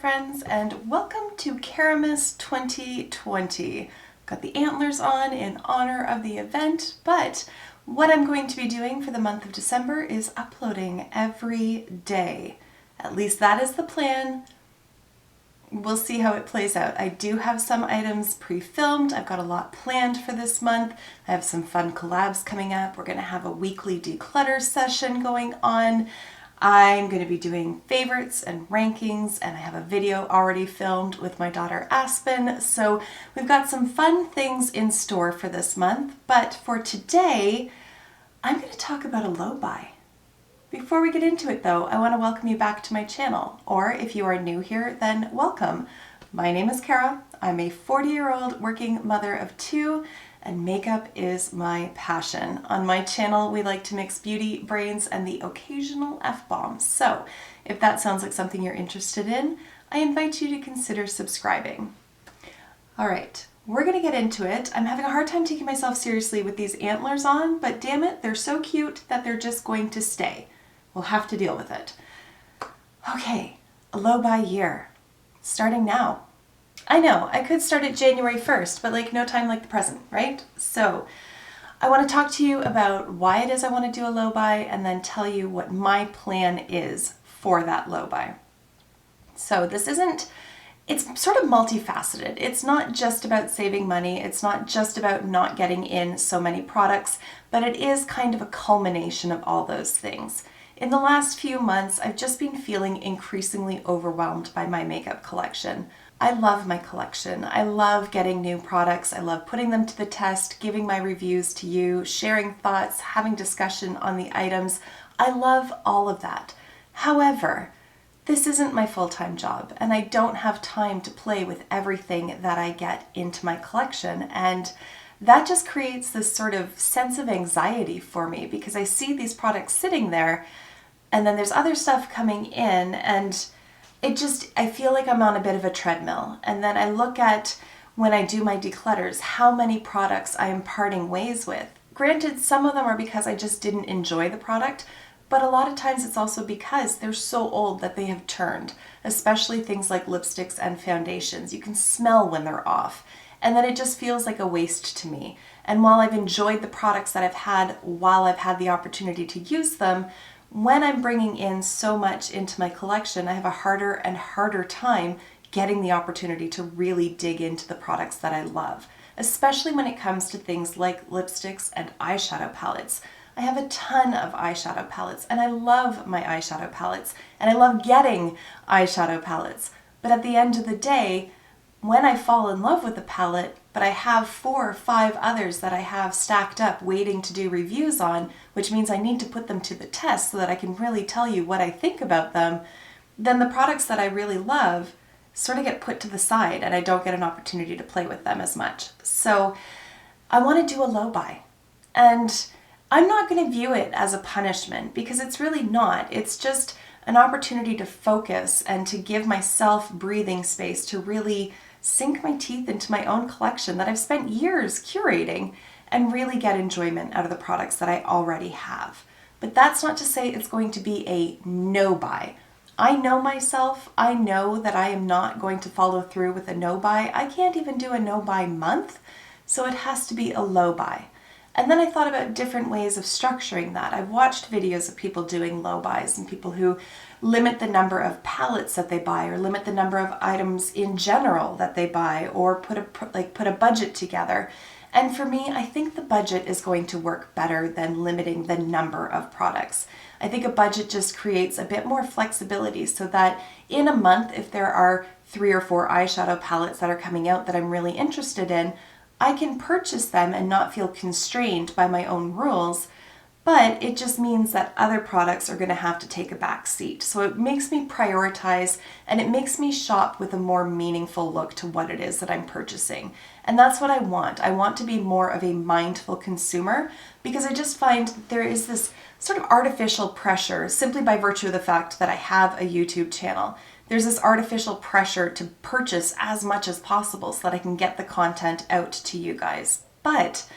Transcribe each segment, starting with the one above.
friends, and welcome to Caramas 2020. Got the antlers on in honor of the event, but what I'm going to be doing for the month of December is uploading every day. At least that is the plan. We'll see how it plays out. I do have some items pre-filmed. I've got a lot planned for this month. I have some fun collabs coming up. We're going to have a weekly declutter session going on. I'm going to be doing favorites and rankings, and I have a video already filmed with my daughter Aspen. So we've got some fun things in store for this month. But for today, I'm going to talk about a low buy. Before we get into it though, I want to welcome you back to my channel, or if you are new here, then welcome. My name is Kara. I'm a 40-year-old working mother of two, and makeup is my passion. On my channel, we like to mix beauty, brains, and the occasional F-bomb. So if that sounds like something you're interested in, I invite you to consider subscribing. All right. We're going to get into it. I'm having a hard time taking myself seriously with these antlers on, but damn it, they're so cute that they're just going to stay. We'll have to deal with it. Okay, a low buy year. Starting now. I know, I could start at January 1st, but like no time like the present, right? So I want to talk to you about why it is I want to do a low buy and then tell you what my plan is for that low buy. So this isn't, it's sort of multifaceted. It's not just about saving money. It's not just about not getting in so many products, but it is kind of a culmination of all those things. In the last few months, I've just been feeling increasingly overwhelmed by my makeup collection. I love my collection. I love getting new products. I love putting them to the test, giving my reviews to you, sharing thoughts, having discussion on the items. I love all of that. However, this isn't my full-time job, and I don't have time to play with everything that I get into my collection, and that just creates this sort of sense of anxiety for me because I see these products sitting there and then there's other stuff coming in, and I feel like I'm on a bit of a treadmill. And then I look at, when I do my declutters, how many products I am parting ways with. Granted, some of them are because I just didn't enjoy the product, but a lot of times it's also because they're so old that they have turned, especially things like lipsticks and foundations. You can smell when they're off. And then it just feels like a waste to me. And while I've enjoyed the products that I've had while I've had the opportunity to use them, when I'm bringing in so much into my collection, I have a harder and harder time getting the opportunity to really dig into the products that I love, especially when it comes to things like lipsticks and eyeshadow palettes. I have a ton of eyeshadow palettes, and I love my eyeshadow palettes, and I love getting eyeshadow palettes. But at the end of the day, when I fall in love with a palette, but I have 4 or 5 others that I have stacked up waiting to do reviews on, which means I need to put them to the test so that I can really tell you what I think about them, then the products that I really love sort of get put to the side and I don't get an opportunity to play with them as much. So I want to do a low buy. And I'm not going to view it as a punishment because it's really not. It's just an opportunity to focus and to give myself breathing space to really sink my teeth into my own collection that I've spent years curating and really get enjoyment out of the products that I already have. But that's not to say it's going to be a no buy. I know myself. I know that I am not going to follow through with a no buy. I can't even do a no buy month, so it has to be a low buy. And then I thought about different ways of structuring that. I've watched videos of people doing low buys and people who limit the number of palettes that they buy or limit the number of items in general that they buy or put a budget together. And for me, I think the budget is going to work better than limiting the number of products. I think a budget just creates a bit more flexibility so that in a month, if there are 3 or 4 eyeshadow palettes that are coming out that I'm really interested in, I can purchase them and not feel constrained by my own rules, but it just means that other products are going to have to take a back seat. So it makes me prioritize and it makes me shop with a more meaningful look to what it is that I'm purchasing. And that's what I want. I want to be more of a mindful consumer because I just find there is this sort of artificial pressure simply by virtue of the fact that I have a YouTube channel. There's this artificial pressure to purchase as much as possible so that I can get the content out to you guys. But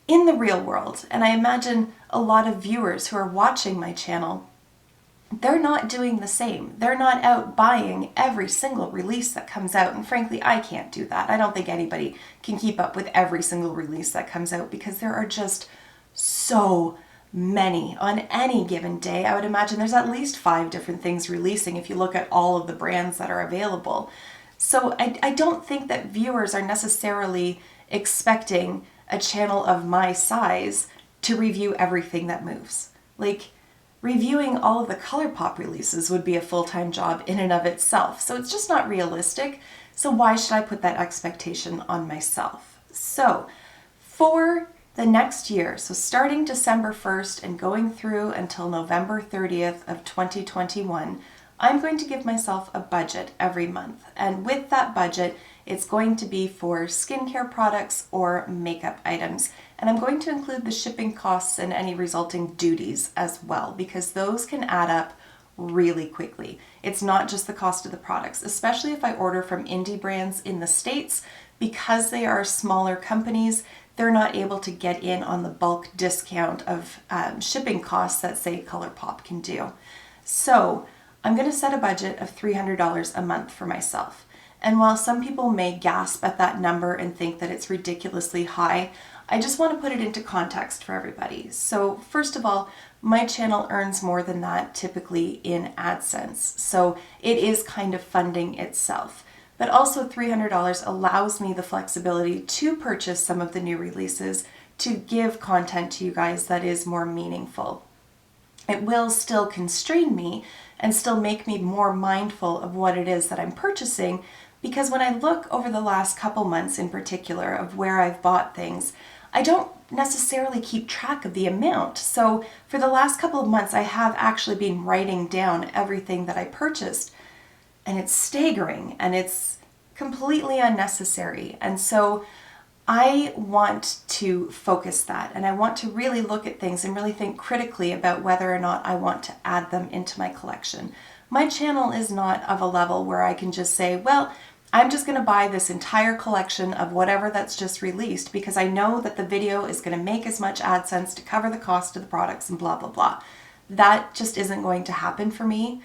in the real world, and I imagine a lot of viewers who are watching my channel they're not doing the same. They're not out buying every single release that comes out. And frankly, I can't do that. I don't think anybody can keep up with every single release that comes out because there are just so many on any given day. I would imagine there's at least 5 different things releasing if you look at all of the brands that are available. So I don't think that viewers are necessarily expecting a channel of my size to review everything that moves. Like, reviewing all of the ColourPop releases would be a full-time job in and of itself. So it's just not realistic. So why should I put that expectation on myself? So for the next year, so starting December 1st and going through until November 30th of 2021, I'm going to give myself a budget every month. And with that budget, it's going to be for skincare products or makeup items. And I'm going to include the shipping costs and any resulting duties as well, because those can add up really quickly. It's not just the cost of the products, especially if I order from indie brands in the States, because they are smaller companies, they're not able to get in on the bulk discount of shipping costs that, say, ColourPop can do. So I'm going to set a budget of $300 a month for myself. And while some people may gasp at that number and think that it's ridiculously high, I just want to put it into context for everybody. So first of all, my channel earns more than that typically in AdSense. So it is kind of funding itself. But also $300 allows me the flexibility to purchase some of the new releases to give content to you guys that is more meaningful. It will still constrain me and still make me more mindful of what it is that I'm purchasing, because when I look over the last couple months in particular of where I've bought things, I don't necessarily keep track of the amount. So for the last couple of months, I have actually been writing down everything that I purchased, and it's staggering and it's completely unnecessary. And so I want to focus that, and I want to really look at things and really think critically about whether or not I want to add them into my collection. My channel is not of a level where I can just say, well, I'm just going to buy this entire collection of whatever that's just released because I know that the video is going to make as much AdSense to cover the cost of the products and blah, blah, blah. That just isn't going to happen for me.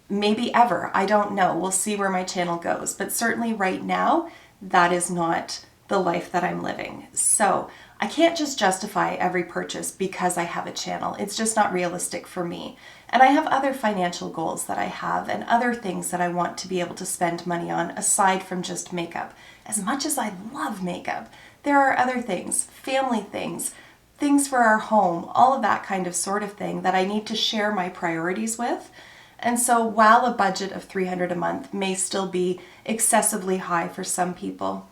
Maybe ever. I don't know. We'll see where my channel goes. But certainly right now, that is not the life that I'm living. So I can't just justify every purchase because I have a channel. It's just not realistic for me. And I have other financial goals that I have and other things that I want to be able to spend money on aside from just makeup. As much as I love makeup, there are other things, family things, things for our home, all of that kind of sort of thing that I need to share my priorities with. And so while a budget of $300 a month may still be excessively high for some people,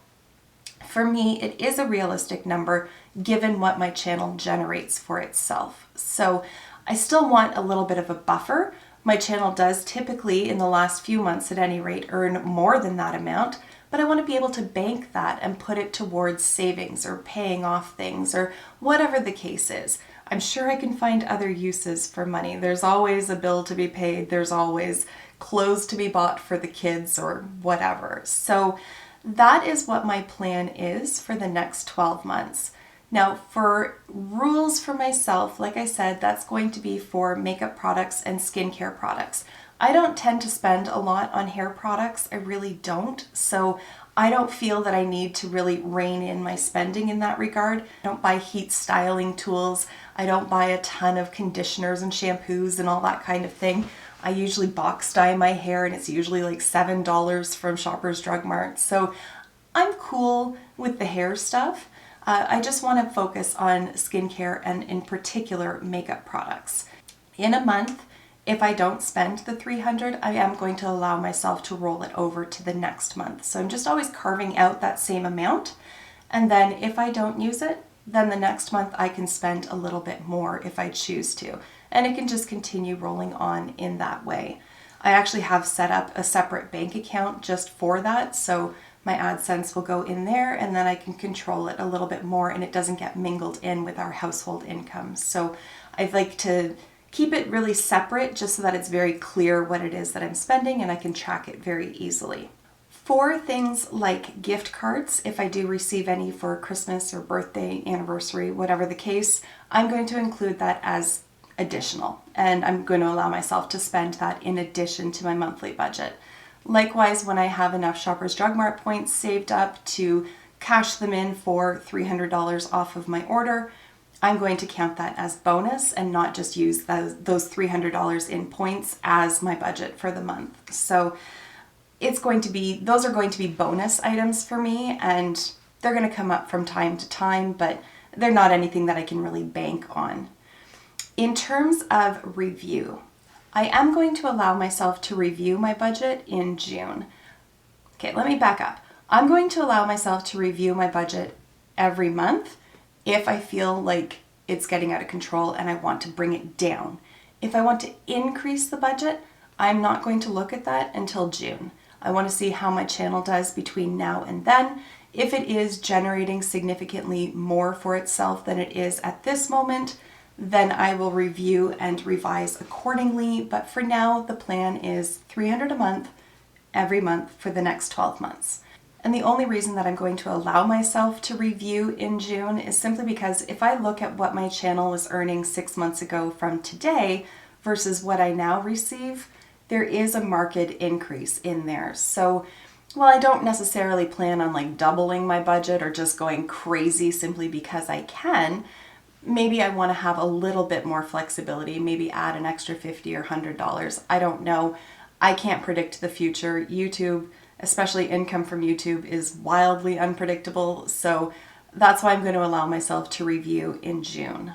for me, it is a realistic number given what my channel generates for itself. So I still want a little bit of a buffer. My channel does typically, in the last few months at any rate, earn more than that amount, but I want to be able to bank that and put it towards savings or paying off things or whatever the case is. I'm sure I can find other uses for money. There's always a bill to be paid. There's always clothes to be bought for the kids or whatever. So that is what my plan is for the next 12 months. Now, for rules for myself, like I said, that's going to be for makeup products and skincare products. I don't tend to spend a lot on hair products. I really don't. So I don't feel that I need to really rein in my spending in that regard. I don't buy heat styling tools. I don't buy a ton of conditioners and shampoos and all that kind of thing. I usually box dye my hair and it's usually like $7 from Shoppers Drug Mart. So I'm cool with the hair stuff. I just want to focus on skincare and in particular makeup products. In a month, if I don't spend the $300, I am going to allow myself to roll it over to the next month. So I'm just always carving out that same amount. And then if I don't use it, then the next month I can spend a little bit more if I choose to. And it can just continue rolling on in that way. I actually have set up a separate bank account just for that. So my AdSense will go in there and then I can control it a little bit more and it doesn't get mingled in with our household income. So I'd like to keep it really separate just so that it's very clear what it is that I'm spending and I can track it very easily. For things like gift cards, if I do receive any for Christmas or birthday, anniversary, whatever the case, I'm going to include that as additional, and I'm going to allow myself to spend that in addition to my monthly budget. Likewise, when I have enough Shoppers Drug Mart points saved up to cash them in for $300 off of my order, I'm going to count that as bonus and not just use those $300 in points as my budget for the month. So those are going to be bonus items for me, and they're going to come up from time to time, but they're not anything that I can really bank on. In terms of review, I am going to allow myself to review my budget in June. Okay, let me back up. I'm going to allow myself to review my budget every month if I feel like it's getting out of control and I want to bring it down. If I want to increase the budget, I'm not going to look at that until June. I want to see how my channel does between now and then. If it is generating significantly more for itself than it is at this moment, then I will review and revise accordingly. But for now, the plan is $300 a month, every month for the next 12 months. And the only reason that I'm going to allow myself to review in June is simply because if I look at what my channel was earning 6 months ago from today versus what I now receive, there is a marked increase in there. So while I don't necessarily plan on like doubling my budget or just going crazy simply because I can, maybe I want to have a little bit more flexibility, maybe add an extra $50 or $100. I don't know. I can't predict the future. YouTube, especially income from YouTube, is wildly unpredictable. So that's why I'm going to allow myself to review in June.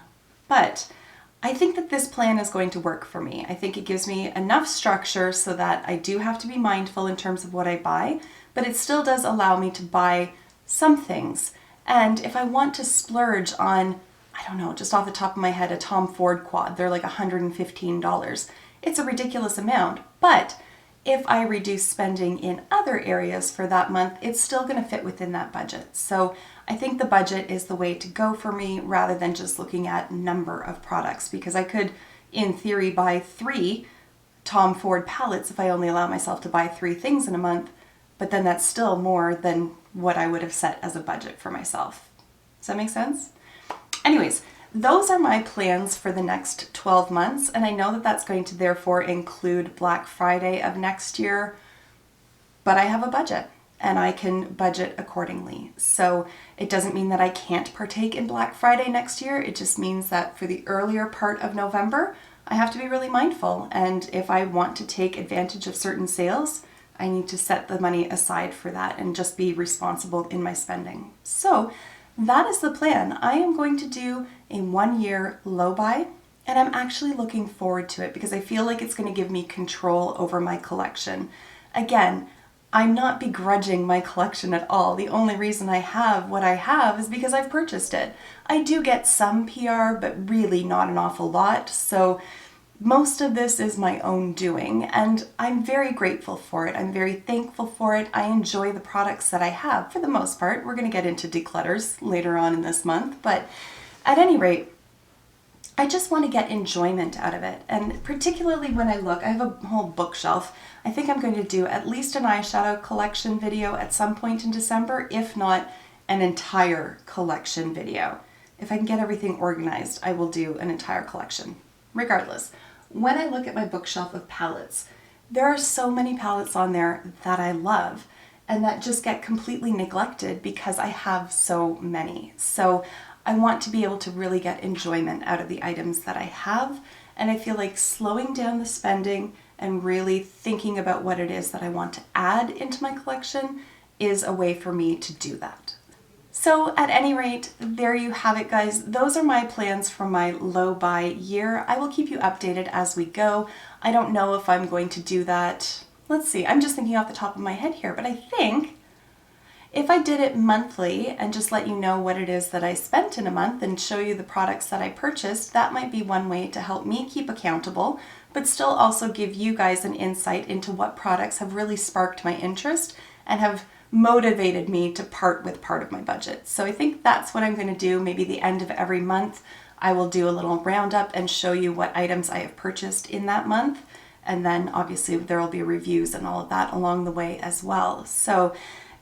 But I think that this plan is going to work for me. I think it gives me enough structure so that I do have to be mindful in terms of what I buy, but it still does allow me to buy some things. And if I want to splurge on, I don't know, just off the top of my head, a Tom Ford quad, they're like $115. It's a ridiculous amount, but if I reduce spending in other areas for that month, it's still going to fit within that budget. So I think the budget is the way to go for me rather than just looking at number of products, because I could, in theory, buy 3 Tom Ford palettes if I only allow myself to buy 3 things in a month, but then that's still more than what I would have set as a budget for myself. Does that make sense? Anyways, those are my plans for the next 12 months, and I know that that's going to therefore include Black Friday of next year, but I have a budget and I can budget accordingly. So it doesn't mean that I can't partake in Black Friday next year. It just means that for the earlier part of November, I have to be really mindful, and if I want to take advantage of certain sales, I need to set the money aside for that and just be responsible in my spending. So that is the plan. I am going to do a 1-year low buy, and I'm actually looking forward to it because I feel like it's going to give me control over my collection. Again, I'm not begrudging my collection at all. The only reason I have what I have is because I've purchased it. I do get some PR, but really not an awful lot. So most of this is my own doing, and I'm very grateful for it. I'm very thankful for it. I enjoy the products that I have for the most part. We're going to get into declutters later on in this month, but at any rate, I just want to get enjoyment out of it. And particularly when I look, I have a whole bookshelf. I think I'm going to do at least an eyeshadow collection video at some point in December, if not an entire collection video. If I can get everything organized, I will do an entire collection. Regardless, when I look at my bookshelf of palettes, there are so many palettes on there that I love and that just get completely neglected because I have so many. So I want to be able to really get enjoyment out of the items that I have, and I feel like slowing down the spending and really thinking about what it is that I want to add into my collection is a way for me to do that. So at any rate, there you have it, guys. Those are my plans for my low buy year. I will keep you updated as we go. I don't know if I'm going to do that. Let's see, I'm just thinking off the top of my head here, but I think if I did it monthly and just let you know what it is that I spent in a month and show you the products that I purchased, that might be one way to help me keep accountable, but still also give you guys an insight into what products have really sparked my interest and have motivated me to part with part of my budget. So I think that's what I'm going to do. Maybe the end of every month, I will do a little roundup and show you what items I have purchased in that month. And then obviously there will be reviews and all of that along the way as well. So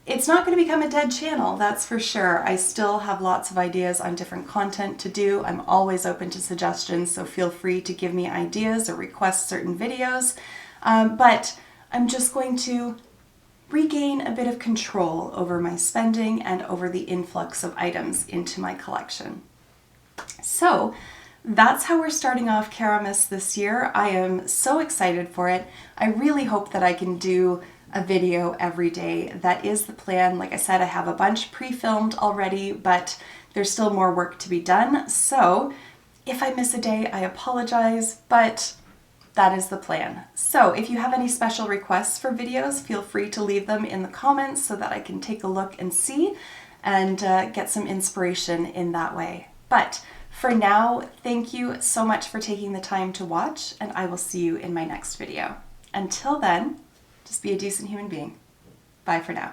It's not going to become a dead channel, that's for sure. I still have lots of ideas on different content to do. I'm always open to suggestions, so feel free to give me ideas or request certain videos. But I'm just going to regain a bit of control over my spending and over the influx of items into my collection. So that's how we're starting off Caramas this year. I am so excited for it. I really hope that I can do a video every day. That is the plan. Like I said, I have a bunch pre-filmed already, but there's still more work to be done. So if I miss a day, I apologize, but that is the plan. So if you have any special requests for videos, feel free to leave them in the comments so that I can take a look and see and get some inspiration in that way. But for now, thank you so much for taking the time to watch, and I will see you in my next video. Until then, just be a decent human being. Bye for now.